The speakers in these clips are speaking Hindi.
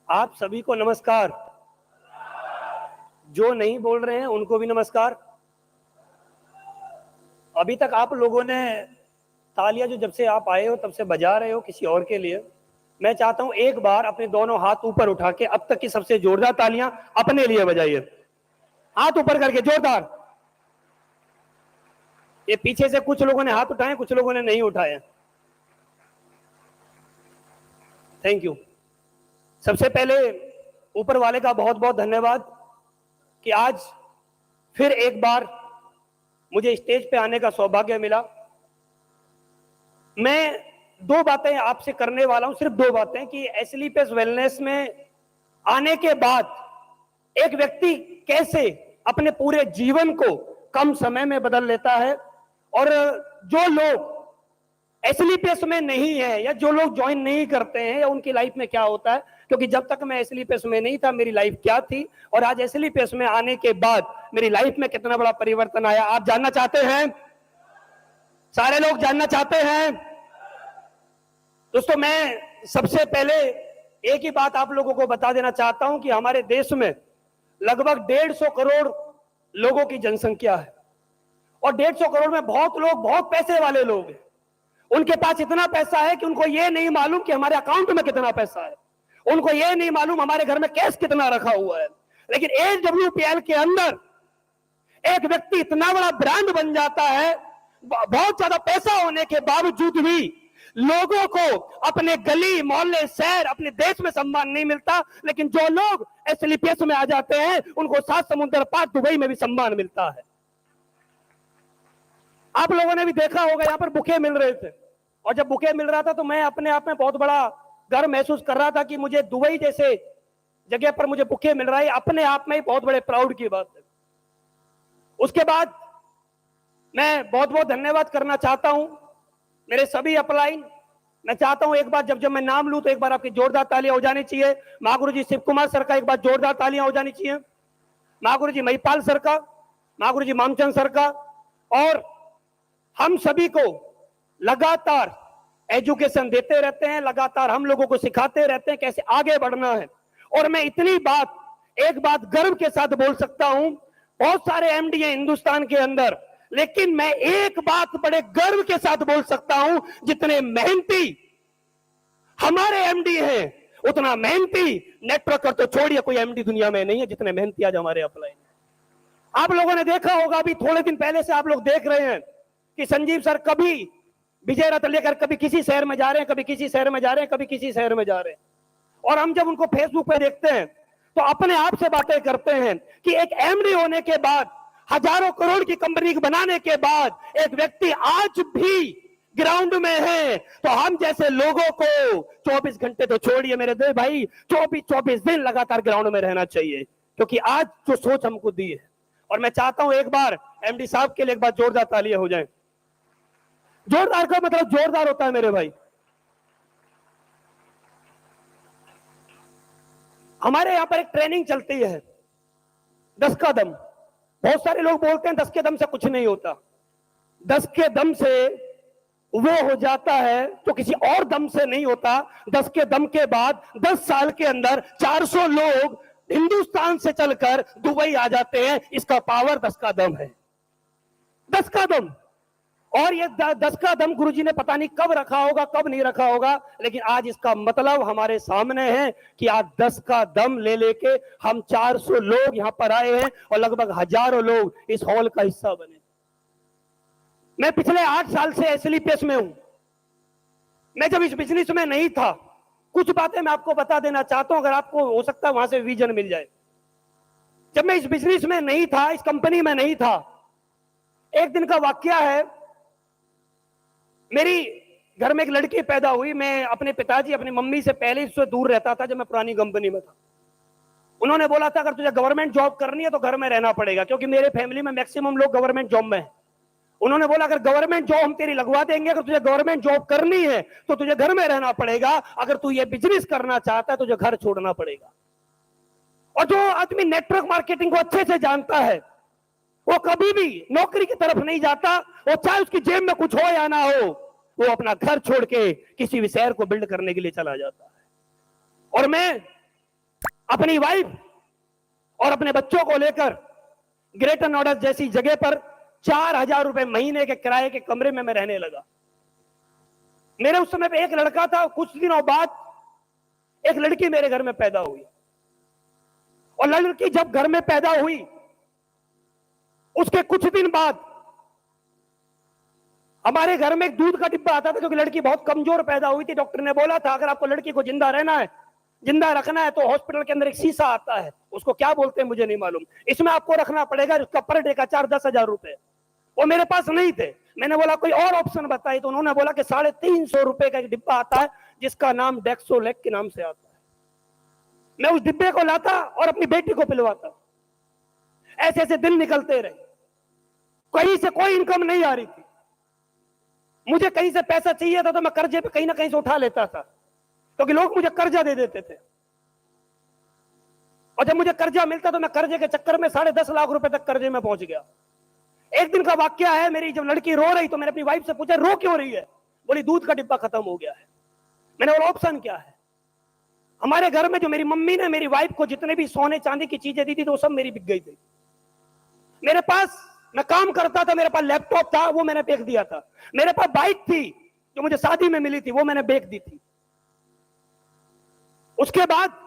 आप सभी को नमस्कार। जो नहीं बोल रहे हैं उनको भी नमस्कार। अभी तक आप लोगों ने तालियां जो जब से आप आए हो तब से बजा रहे हो किसी और के लिए। मैं चाहता हूं एक बार अपने दोनों हाथ ऊपर उठा के अब तक की सबसे जोरदार तालियां अपने लिए बजाइए। हाथ ऊपर करके जोरदार। ये पीछे से कुछ लोगों ने हाथ उठाए, कुछ लोगों ने नहीं उठाए। Thank you. सबसे पहले ऊपर वाले का बहुत बहुत धन्यवाद कि आज फिर एक बार मुझे स्टेज पे आने का सौभाग्य मिला। मैं दो बातें आपसे करने वाला हूं, सिर्फ दो बातें, कि एसलीपीएस वेलनेस में आने के बाद एक व्यक्ति कैसे अपने पूरे जीवन को कम समय में बदल लेता है, और जो लोग एसलीपीएस में नहीं है या जो लोग ज्वाइन नहीं करते हैं या उनकी लाइफ में क्या होता है। क्योंकि जब तक मैं एसलीपीएस में नहीं था मेरी लाइफ क्या थी, और आज एसलीपीएस में आने के बाद मेरी लाइफ में कितना बड़ा परिवर्तन आया, आप जानना चाहते हैं? सारे लोग जानना चाहते हैं? दोस्तों, मैं सबसे पहले एक ही बात आप लोगों को बता देना चाहता हूं कि हमारे देश में लगभग 150 करोड़ लोगों की जनसंख्या है, और 150 करोड़ में बहुत लोग बहुत पैसे वाले लोग हैं। उनके पास इतना पैसा है कि उनको ये नहीं मालूम कि हमारे अकाउंट में कितना पैसा है, उनको ये नहीं मालूम हमारे घर में कैश कितना रखा हुआ है। लेकिन एचडब्ल्यूपीएल के अंदर एक व्यक्ति इतना बड़ा ब्रांड बन जाता है, बहुत ज्यादा पैसा होने के बावजूद भी लोगों को अपने गली मोहल्ले शहर अपने देश में सम्मान नहीं मिलता। लेकिन जो लोग एसलीपीएस में आ जाते हैं उनको 7 समुद्र पार दुबई में भी सम्मान मिलता है। आप लोगों ने भी देखा होगा, यहां पर बुके मिल रहे थे, और जब बुके मिल रहा था तो मैं अपने आप में बहुत बड़ा गर्व महसूस कर रहा था कि मुझे दुबई जैसे जगह पर मुझे बुके मिल रहा है। अपने आप में ही बहुत बड़े प्राउड की बात है। उसके बाद मैं बहुत बहुत धन्यवाद करना चाहता हूं मेरे सभी अपलाइन। मैं चाहता हूं एक बार जब मैं नाम लूं तो एक बार आपकी जोरदार तालियां हो जानी चाहिए। महागुरु जी शिव कुमार सर का एक बार जोरदार तालियां हो जानी चाहिए। महागुरु जी महिपाल सर का, महागुरु जी मामचंद सर का। और हम सभी को लगातार एजुकेशन देते रहते हैं, लगातार हम लोगों को सिखाते रहते हैं कैसे आगे बढ़ना है। और मैं इतनी बात एक बात गर्व के साथ बोल सकता हूं, बहुत सारे एमडी हैं हिंदुस्तान के अंदर, लेकिन मैं एक बात बड़े गर्व के साथ बोल सकता हूं, जितने मेहनती हमारे एमडी हैं उतना मेहनती नेटवर्कर तो छोड़िए कोई एमडी दुनिया में नहीं है जितने मेहनती आज हमारे अपलाइन। आप लोगों ने देखा होगा, अभी थोड़े दिन पहले से आप लोग देख रहे हैं कि संजीव सर कभी विजय रथ लेकर कभी किसी शहर में जा रहे हैं, कभी किसी शहर में जा रहे हैं, कभी किसी शहर में जा रहे हैं। और हम जब उनको फेसबुक पे देखते हैं तो अपने आप से बातें करते हैं कि एक एमडी होने के बाद, हजारों करोड़ की कंपनी बनाने के बाद एक व्यक्ति आज भी ग्राउंड में है, तो हम जैसे लोगों को 24 घंटे तो छोड़िए मेरे दे भाई, 24 दिन लगातार ग्राउंड में रहना चाहिए, क्योंकि आज जो सोच हमको दी है। और मैं चाहता हूं एक बार एमडी साहब के लिए एक बार जोरदार तालियां हो जाएं। जोरदार का मतलब जोरदार होता है मेरे भाई। हमारे यहां पर एक ट्रेनिंग चलती है 10 का दम। बहुत सारे लोग बोलते हैं 10 के दम से कुछ नहीं होता। 10 के दम से वो हो जाता है जो किसी और दम से नहीं होता। 10 के दम के बाद 10 साल के अंदर 400 लोग हिंदुस्तान से चलकर दुबई आ जाते हैं। इसका पावर 10 का दम है। 10 का दम। और ये 10 का दम गुरुजी ने पता नहीं कब रखा होगा, कब नहीं रखा होगा, लेकिन आज इसका मतलब हमारे सामने है कि आज 10 का दम ले लेके हम 400 लोग यहां पर आए हैं और लगभग हजारों लोग इस हॉल का हिस्सा बने। मैं पिछले 8 साल से एसलीपीएस में हूं। मैं जब इस बिजनेस में नहीं था, कुछ बातें मैं आपको बता देना चाहता हूं, अगर आपको हो सकता है वहां से विजन मिल जाए। जब मैं इस बिजनेस में नहीं था, इस कंपनी में नहीं था, एक दिन का वाकया है, मेरी घर में एक लड़की पैदा हुई। मैं अपने पिताजी अपनी मम्मी से पहले इससे दूर रहता था जब मैं पुरानी कंपनी में था। उन्होंने बोला था अगर तुझे गवर्नमेंट जॉब करनी है तो घर में रहना पड़ेगा, क्योंकि मेरे फैमिली में मैक्सिमम लोग गवर्नमेंट जॉब में हैं। उन्होंने बोला अगर गवर्नमेंट जॉब हम तेरी लगवा देंगे, अगर तुझे गवर्नमेंट जॉब करनी है तो तुझे घर में रहना पड़ेगा, अगर तू ये बिजनेस करना चाहता है तो तुझे घर छोड़ना पड़ेगा। और जो आदमी नेटवर्क मार्केटिंग को अच्छे से जानता है वो कभी भी नौकरी की तरफ नहीं जाता। वो चाहे उसकी जेब में कुछ हो या ना हो, वो अपना घर छोड़ के किसी भी शहर को बिल्ड करने के लिए चला जाता है। और मैं अपनी वाइफ और अपने बच्चों को लेकर ग्रेटर नोएडा जैसी जगह पर 4,000 रुपए महीने के किराए के कमरे में मैं रहने लगा। मेरे उस समय पे एक लड़का था, कुछ दिनों बाद एक लड़की मेरे घर में पैदा हुई, और लड़की जब घर में पैदा हुई उसके कुछ दिन बाद हमारे घर में एक दूध का डिब्बा आता था, क्योंकि लड़की बहुत कमजोर पैदा हुई थी। डॉक्टर ने बोला था अगर आपको लड़की को जिंदा रहना है, जिंदा रखना है, तो हॉस्पिटल के अंदर एक शीशा आता है, उसको क्या बोलते हैं मुझे नहीं मालूम, इसमें आपको रखना पड़ेगा, उसका पर डे का चार्ज 10,000 रुपए। वो मेरे पास नहीं थे। मैंने बोला कोई और ऑप्शन बताई, तो उन्होंने बोला कि 350 रुपए का एक डिब्बा आता है जिसका नाम डेक्सोलेक के नाम से आता है। मैं उस डिब्बे को लाता और अपनी बेटी को पिलवाता। ऐसे ऐसे दिन निकलते रहे, कहीं से कोई इनकम नहीं आ रही थी। मुझे कहीं से पैसा चाहिए था तो मैं कर्जे पे कहीं ना कहीं से उठा लेता था, क्योंकि लोग मुझे कर्जा दे देते थे, और जब मुझे कर्जा मिलता तो मैं कर्जे के चक्कर में 10.5 लाख रुपए तक कर्जे में पहुंच गया। एक दिन का वाकया है, मेरी जब लड़की रो रही तो मैंने अपनी वाइफ से पूछा रो क्यों रही है? बोली दूध का डिब्बा खत्म हो गया है। मैंने बोला ऑप्शन क्या है? हमारे घर में जो मेरी मम्मी ने मेरी वाइफ को जितने भी सोने चांदी की चीजें दी थी तो वो सब मेरी बिक गई थी। मेरे पास, मैं काम करता था, मेरे पास लैपटॉप था, वो मैंने बेच दिया था। मेरे पास बाइक थी जो मुझे शादी में मिली थी, वो मैंने बेच दी थी। उसके बाद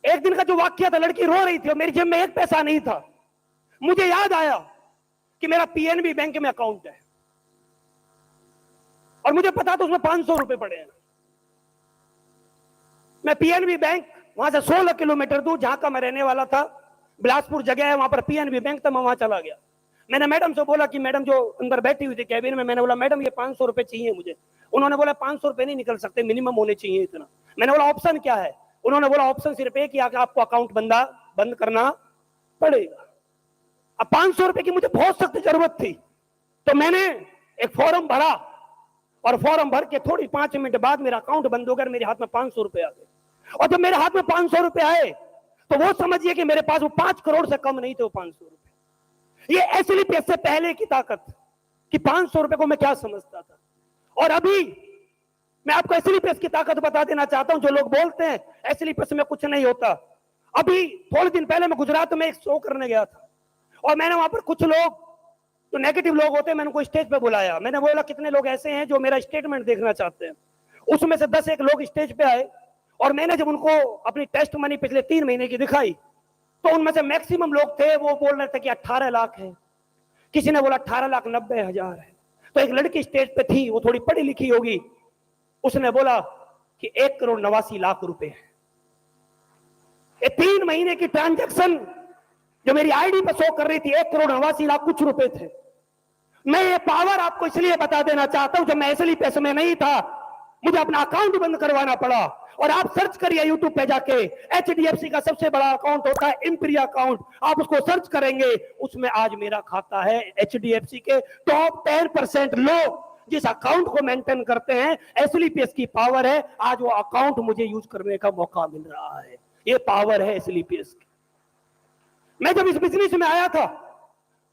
एक दिन का जो वाकया था, लड़की रो रही थी और मेरी जेब में एक पैसा नहीं था। मुझे याद आया कि मेरा पीएनबी बैंक में अकाउंट है और मुझे पता था उसमें 500 रुपए पड़े हैं। मैं पीएनबी बैंक, वहां से 16 किलोमीटर दूर जहां का मैं रहने वाला था, बिलासपुर जगह है, वहां पर पीएनबी बैंक था, मैं वहां चला गया। मैंने मैडम से बोला कि मैडम जो अंदर बैठी हुई थी कैबिन में, मैंने बोला मैडम ये 500 रुपए चाहिए मुझे। उन्होंने बोला 500 रुपए नहीं निकल सकते, मिनिमम होने चाहिए इतना। मैंने बोला ऑप्शन क्या है? उन्होंने बोला ऑप्शन सिर्फ एक ही कि आपको अकाउंट बंद करना पड़ेगा। अब 500 रुपए की मुझे बहुत सख्त जरूरत थी, तो मैंने एक फॉर्म भरा और फॉर्म भर के थोड़ी 5 मिनट बाद मेरा अकाउंट बंद हो गया, मेरे हाथ में 500 रुपए आ गए। और जब मेरे हाथ में 500 रुपए आए तो वो समझिए कि मेरे पास वो 5 करोड़ से कम नहीं थे वो 500 रुपए। ये एसएलपीएस से पहले की ताकत कि 500 रुपए को मैं क्या समझता था। और अभी मैं आपको एसएलपीएस की ताकत बता देना चाहता हूं। जो लोग बोलते हैं एसएलपीएस में कुछ नहीं होता, अभी थोड़े दिन पहले मैं गुजरात में एक शो करने गया था और मैंने वहां पर कुछ लोग जो नेगेटिव लोग होते हैं, मैंने उनको स्टेज पे बुलाया। मैंने बोला कितने लोग ऐसे हैं जो मेरा स्टेटमेंट देखना चाहते हैं। उसमें से 10 एक लोग स्टेज पे आए और मैंने जब उनको अपनी टेस्ट मनी पिछले 3 महीने की दिखाई तो उनमें से मैक्सिमम लोग थे वो बोल रहे थे कि 18 लाख है, किसी ने बोला 18,90,000 है। तो एक लड़की स्टेज पे थी, वो थोड़ी पढ़ी लिखी होगी, उसने बोला कि 1,89,00,000 रुपए है। ये 3 महीने की ट्रांजैक्शन जो मेरी आईडी पर शो कर रही थी 1,89,00,000 कुछ रुपए थे। मैं ये पावर आपको इसलिए बता देना चाहता हूं, जब मैं एसएलपीएस में नहीं था मुझे अपना अकाउंट बंद करवाना पड़ा। और आप सर्च करिए यूट्यूब पे जाके, एचडीएफसी का सबसे बड़ा अकाउंट होता है इंपीरिया अकाउंट, आप उसको सर्च करेंगे, उसमें आज मेरा खाता है। एचडीएफसी के टॉप 10% लोग जिस अकाउंट को मेंटेन करते हैं, एसएलपीएस की पावर है, आज वो अकाउंट मुझे यूज करने का मौका मिल रहा है। ये पावर है एसएलपीएस की। मैं जब इस बिजनेस में आया था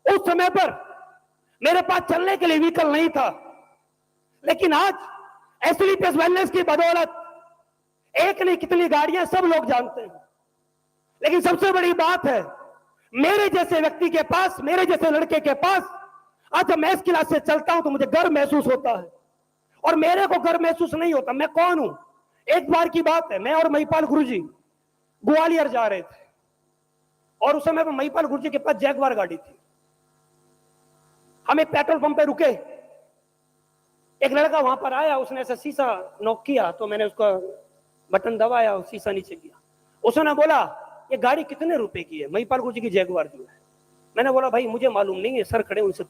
उस समय पर मेरे पास चलने के लिए व्हीकल नहीं था, लेकिन आज एसएलपीएस वेलनेस की बदौलत एक नहीं कितनी गाड़ियां सब लोग जानते हैं। लेकिन सबसे बड़ी बात है मेरे जैसे व्यक्ति के पास, मेरे जैसे लड़के के पास, आज जब मैं इस क्लास से चलता हूं तो मुझे गर्व महसूस होता है। और मेरे को गर्व महसूस नहीं होता। मैं कौन हूं? एक बार की बात है, मैं और महिपाल गुरुजी ग्वालियर जा रहे थे और उस समय पर महिपाल गुरुजी के पास जैगवार गाड़ी थी। हम एक पेट्रोल पंप पे रुके, एक लड़का वहां पर आया, उसने ऐसा शीशा नॉक किया तो मैंने उसका बटन दबाया और शीशा नीचे गया। उसने बोला ये गाड़ी कितने रुपए की है? महिपाल गुरुजी की जैगवार जो है। मैंने बोला भाई मुझे मालूम नहीं है, सर खड़े उनसे